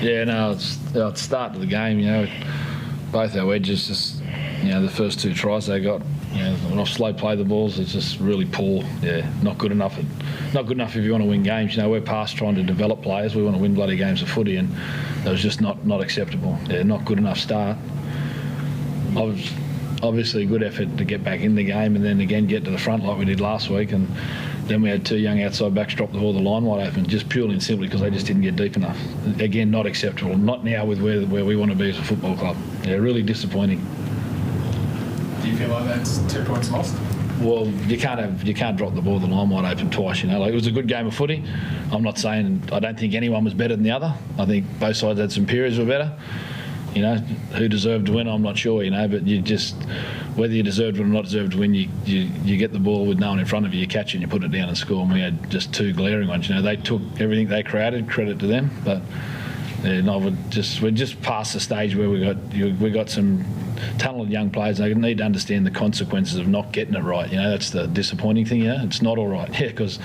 Yeah, no, it's the start of the game. Both our edges just, the first two tries they got, off slow play the balls. It's just really poor. Yeah, not good enough. Not good enough if you want to win games. We're past trying to develop players. We want to win bloody games of footy, and that was just not acceptable. Yeah, not good enough start. Obviously, a good effort to get back in the game, and then again get to the front like we did last week, and then we had two young outside backs drop the ball the line wide open, just purely and simply because they just didn't get deep enough. Again, not acceptable. Not now with where we want to be as a football club. Yeah, really disappointing. Do you feel like that's 2 points lost? Well, you can't drop the ball the line wide open twice. It was a good game of footy. I'm not saying I don't think anyone was better than the other. I think both sides had some periods were better. Who deserved to win, I'm not sure, but you just, whether you deserved to win or not deserved to win, you get the ball with no one in front of you, you catch it and you put it down and score, and we had just two glaring ones. They took everything they created, credit to them, but we're just past the stage where we got some talented young players. They need to understand the consequences of not getting it right. That's the disappointing thing. It's not all right. Because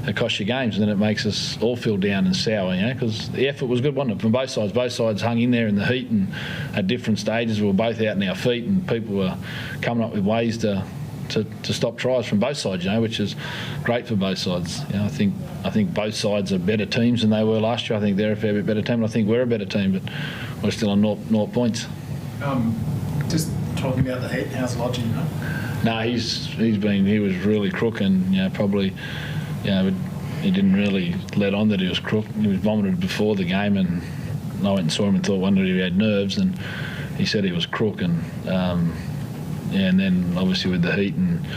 it costs you games, and then it makes us all feel down and sour, because the effort was good, wasn't it, from both sides. Both sides hung in there in the heat, and at different stages we were both out on our feet, and people were coming up with ways to stop tries from both sides, which is great for both sides. I think both sides are better teams than they were last year. I think they're a fair bit better team, and I think we're a better team, but we're still on 0 points. Just talking about the heat, how's Lodgy, No, he was really crook, and probably. He didn't really let on that he was crook. He was vomited before the game, and I went and saw him and wondered if he had nerves, and he said he was crook, and and then obviously with the heat and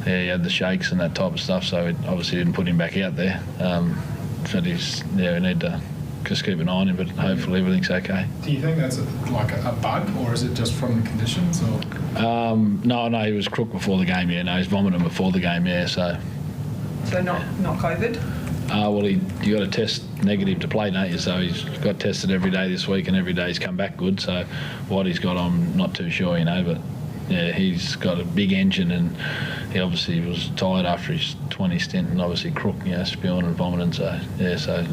he had the shakes and that type of stuff, so it obviously didn't put him back out there. So we need to just keep an eye on him, but hopefully everything's okay. Do you think that's a bug, or is it just from the conditions? Or? No, he was crook before the game. He was vomiting before the game. So not COVID? Well, you got to test negative to play, don't you? So he's got tested every day this week, and every day he's come back good. So what he's got, I'm not too sure, but he's got a big engine, and he obviously was tired after his 20 stint, and obviously crook, spewing and vomiting. So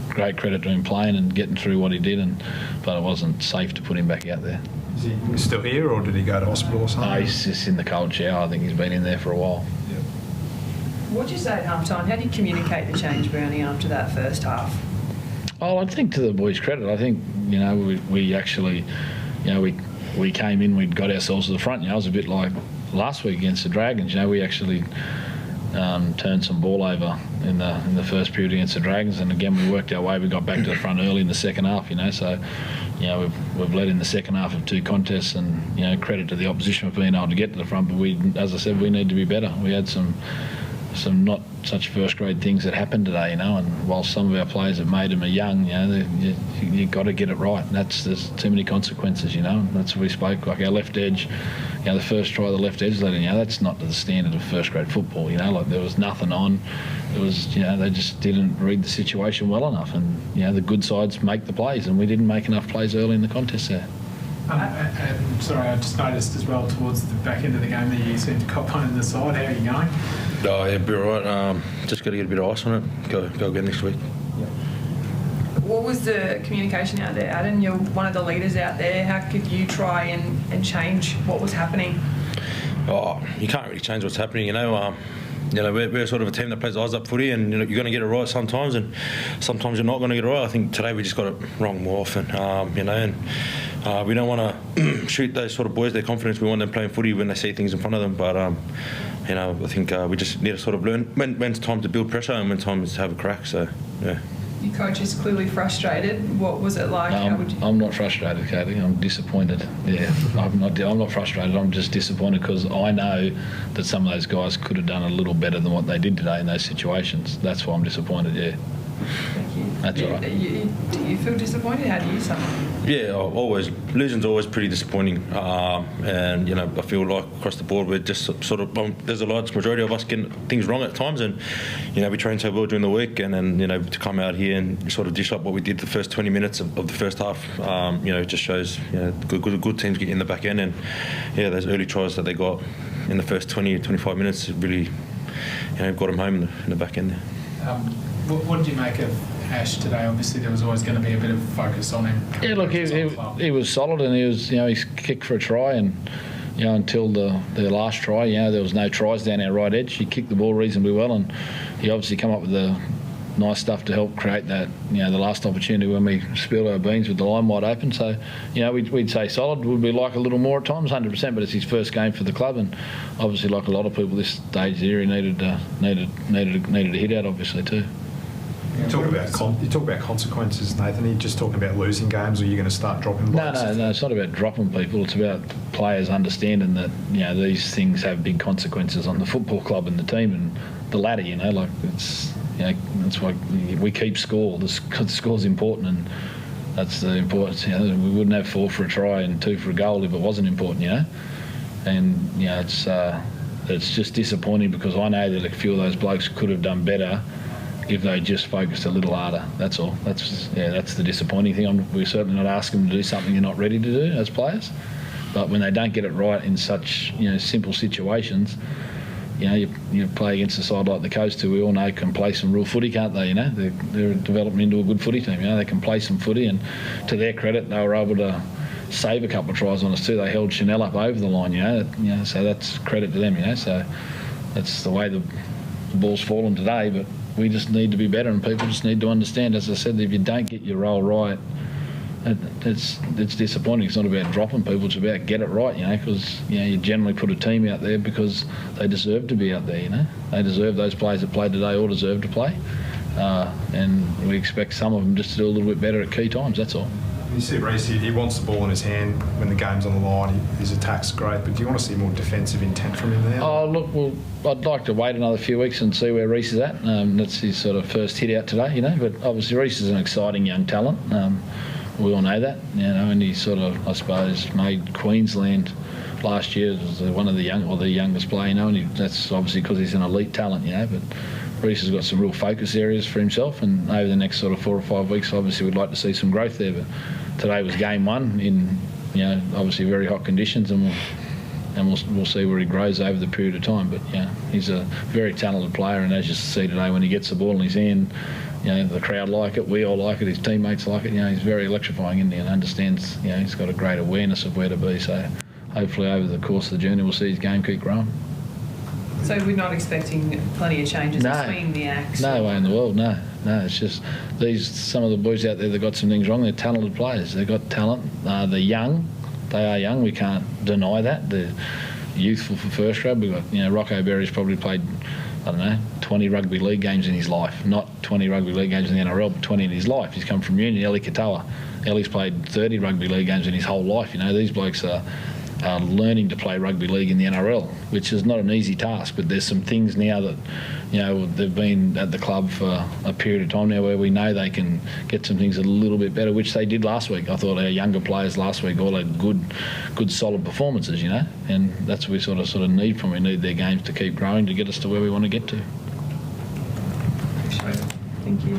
great credit to him playing and getting through what he did, but it wasn't safe to put him back out there. Is he still here, or did he go to hospital or something? No, he's just in the cold shower. I think he's been in there for a while. What did you say at half-time? How did you communicate the change, Brownie, after that first half? Oh, I think to the boys' credit, I think, we actually, we came in, we'd got ourselves to the front. It was a bit like last week against the Dragons. We actually turned some ball over in the first period against the Dragons, and again, we worked our way. We got back to the front early in the second half, so... we've led in the second half of two contests, and credit to the opposition for being able to get to the front. But as I said, we need to be better. We had some not such first grade things that happened today, and while some of our players have made them young, you got to get it right. And there's too many consequences, and that's what we spoke. Like our left edge, the first try the left edge led in, that's not to the standard of first grade football. Like there was nothing on. It was, they just didn't read the situation well enough, and the good sides make the plays, and we didn't make enough plays early in the contest there. And sorry, I just noticed as well towards the back end of the game that you seemed to cop one in the side. How are you going? Oh, yeah, be all right. Just got to get a bit of ice on it. Go again next week. What was the communication out there, Adam? You're one of the leaders out there. How could you try and change what was happening? Oh, you can't really change what's happening, we're sort of a team that plays eyes up footy, and you're going to get it right sometimes, and sometimes you're not going to get it right. I think today we just got it wrong more often, we don't want to shoot those sort of boys their confidence. We want them playing footy when they see things in front of them, but I think we just need to sort of learn when it's time to build pressure and when time is to have a crack. So yeah. Your coach is clearly frustrated. What was it like? No, I'm not frustrated, Katie. I'm disappointed. Yeah, I'm not frustrated. I'm just disappointed because I know that some of those guys could have done a little better than what they did today in those situations. That's why I'm disappointed. Yeah. Thank you. That's all right. Do you feel disappointed? How do you sum it? Yeah, always. Losing's always pretty disappointing, and I feel like across the board we're just sort of there's a large majority of us getting things wrong at times, and we train so well during the week, and then to come out here and sort of dish up what we did the first 20 minutes of the first half, it just shows good teams get in the back end, and those early tries that they got in the first 20-25 minutes really got them home in the back end there. What did you make of Ash today? Obviously, there was always going to be a bit of focus on him. Yeah, look, he was solid, and he was, he kicked for a try, and until the last try, there was no tries down our right edge. He kicked the ball reasonably well, and he obviously come up with the nice stuff to help create that, the last opportunity when we spilled our beans with the line wide open. So, we'd say solid. Would we like a little more at times? 100%, but it's his first game for the club, and obviously, like a lot of people this stage here, he needed a hit out, obviously too. You talk about consequences, Nathan. Are you just talking about losing games, or are you going to start dropping blokes? No, it's not about dropping people. It's about players understanding that these things have big consequences on the football club and the team and the ladder. Like it's that's why we keep score. The score's important, and that's the importance. We wouldn't have 4 for a try and 2 for a goal if it wasn't important. And it's just disappointing because I know that a few of those blokes could have done better if they just focused a little harder. That's all. That's the disappointing thing. We're certainly not asking them to do something you're not ready to do as players. But when they don't get it right in such simple situations, you play against a side like the Coast, who we all know can play some real footy, can't they? They're developing into a good footy team. They can play some footy, and to their credit, they were able to save a couple of tries on us too. They held Chanel up over the line. So that's credit to them. So that's the way the ball's fallen today, but we just need to be better, and people just need to understand, as I said, that if you don't get your role right, it's disappointing. It's not about dropping people, it's about get it right, because you generally put a team out there because they deserve to be out there. They deserve, those players that played today all deserve to play, and we expect some of them just to do a little bit better at key times. That's all. You see Reece, he wants the ball in his hand when the game's on the line. His attack's great, but do you want to see more defensive intent from him there? Oh, look, well, I'd like to wait another few weeks and see where Reece is at. That's his sort of first hit out today, but obviously Reece is an exciting young talent. We all know that, and he sort of, I suppose, made Queensland last year as one of the youngest player, and that's obviously because he's an elite talent, but Reece has got some real focus areas for himself, and over the next sort of 4 or 5 weeks, obviously we'd like to see some growth there. But today was game 1 in, obviously very hot conditions, and we'll see where he grows over the period of time. But he's a very talented player, and as you see today, when he gets the ball in his hand, the crowd like it, we all like it, his teammates like it. He's very electrifying, and understands. He's got a great awareness of where to be. So hopefully over the course of the journey, we'll see his game keep growing. So we're not expecting plenty of changes between the acts? No way in the world, no. It's just some of the boys out there that got some things wrong. They're talented players. They've got talent. They're young. They are young. We can't deny that. They're youthful for first grade. We've got, Rocco Berry's probably played, 20 rugby league games in his life. Not 20 rugby league games in the NRL, but 20 in his life. He's come from Union. Ellie Katoa. Ellie's played 30 rugby league games in his whole life. These blokes are learning to play rugby league in the NRL, which is not an easy task, but there's some things now that they've been at the club for a period of time now where we know they can get some things a little bit better, which they did last week. I thought our younger players last week all had good solid performances, and that's what we sort of need from them. We need their games to keep growing to get us to where we want to get to. Thank you.